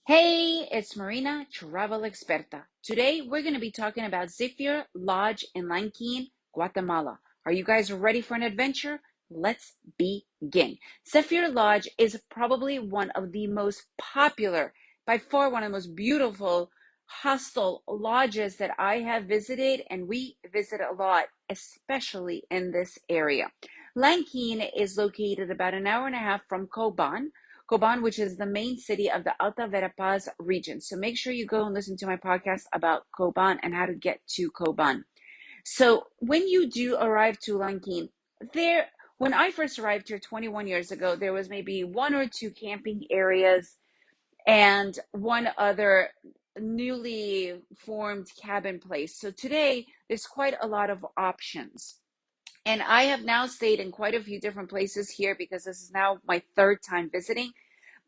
Hey, it's Marina, Travel Experta. Today we're going to be talking about Zephyr Lodge in Lanquin, Guatemala. Are you guys ready for an adventure? Let's begin. Zephyr Lodge is probably one of the most popular, by far one of the most beautiful hostel lodges that I have visited, and we visit a lot, especially in this area. Lanquin is located about an hour and a half from Coban, which is the main city of the Alta Verapaz region. So make sure you go and listen to my podcast about Coban and how to get to Coban. So when you do arrive to Lanquin, when I first arrived here 21 years ago, there was maybe one or two camping areas and one other newly formed cabin place. So today there's quite a lot of options. And I have now stayed in quite a few different places here because this is now my third time visiting.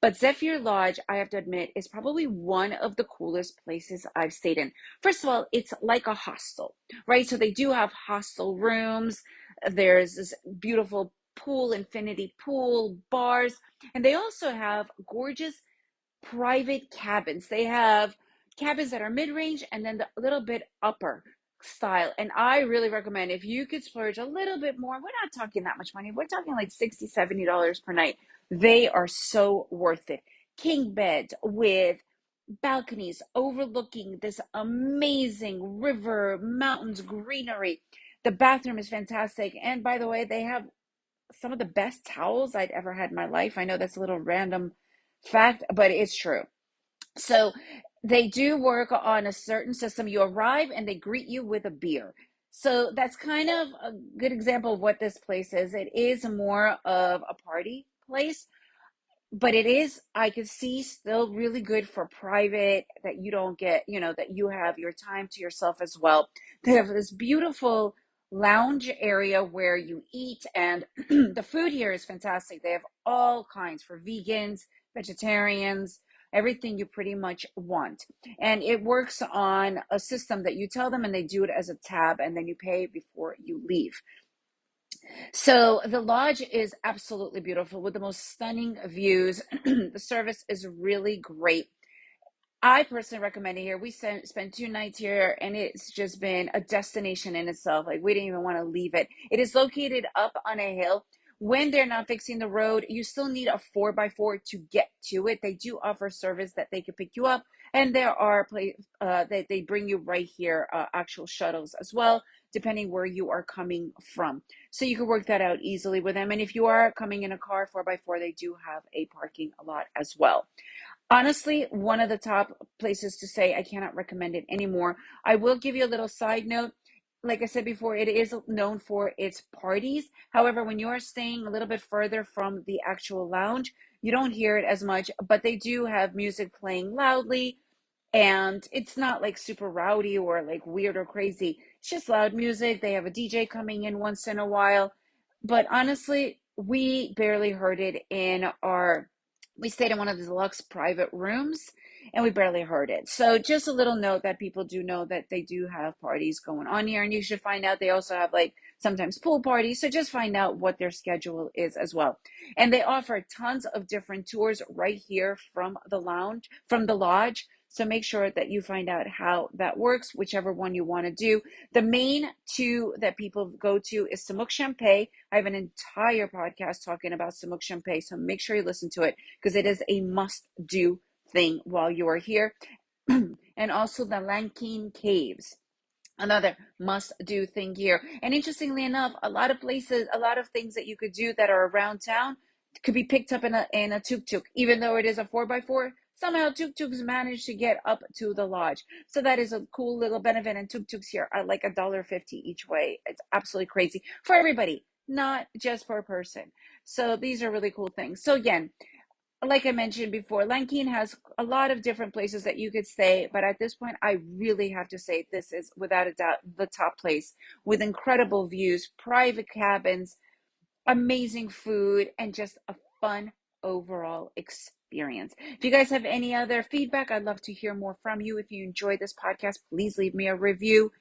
But Zephyr Lodge, I have to admit, is probably one of the coolest places I've stayed in. First of all, it's like a hostel, right? So they do have hostel rooms. There's this beautiful pool, infinity pool, bars, and they also have gorgeous private cabins. They have cabins that are mid-range and then the little bit upper style. And I really recommend if you could splurge a little bit more, we're not talking that much money. We're talking like $60, $70 per night. They are so worth it. King beds with balconies overlooking this amazing river, mountains, greenery. The bathroom is fantastic. And by the way, they have some of the best towels I'd ever had in my life. I know that's a little random fact, but it's true. So they do work on a certain system. You arrive and they greet you with a beer. So that's kind of a good example of what this place is. It is more of a party place, but it is, I could see, still really good for private, that you don't get, that you have your time to yourself as well. They have this beautiful lounge area where you eat, and the food here is fantastic. They have all kinds for vegans, vegetarians, everything you pretty much want. And it works on a system that you tell them and they do it as a tab, and then you pay before you leave. So the lodge is absolutely beautiful with the most stunning views. The service is really great. I personally recommend it here. We spent 2 nights here and it's just been a destination in itself. Like we didn't even want to leave it. It is located up on a hill. When they're not fixing the road, you still need a 4x4 to get to it. They do offer service that they can pick you up, and there are they bring you right here, actual shuttles as well, depending where you are coming from. So you can work that out easily with them. And if you are coming in a car 4x4, they do have a parking lot as well. Honestly, one of the top places to say. I cannot recommend it anymore. I will give you a little side note. Like I said before, it is known for its parties. However, when you are staying a little bit further from the actual lounge, you don't hear it as much, but they do have music playing loudly, and it's not like super rowdy or like weird or crazy. It's just loud music. They have a DJ coming in once in a while. But honestly, we barely heard it in our we stayed in one of the deluxe private rooms and we barely heard it. So just a little note that people do know that they do have parties going on here, and you should find out they also have like sometimes pool parties. So just find out what their schedule is as well. And they offer tons of different tours right here from the lounge, from the lodge. So make sure that you find out how that works, whichever one you want to do. The main two that people go to is Semuc Champey. I have an entire podcast talking about Semuc Champey, so make sure you listen to it because it is a must-do thing while you are here. And also the Lanquin Caves, another must-do thing here. And interestingly enough, a lot of places, a lot of things that you could do that are around town could be picked up in a tuk-tuk, even though it is a 4x4. Somehow tuk-tuks manage to get up to the lodge. So that is a cool little benefit. And tuk-tuks here are like $1.50 each way. It's absolutely crazy for everybody, not just per person. So these are really cool things. So again, like I mentioned before, Lanquin has a lot of different places that you could stay, but at this point, I really have to say this is without a doubt the top place, with incredible views, private cabins, amazing food, and just a fun overall experience. If you guys have any other feedback, I'd love to hear more from you. If you enjoyed this podcast, please leave me a review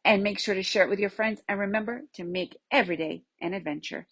and make sure to share it with your friends. And remember to make every day an adventure.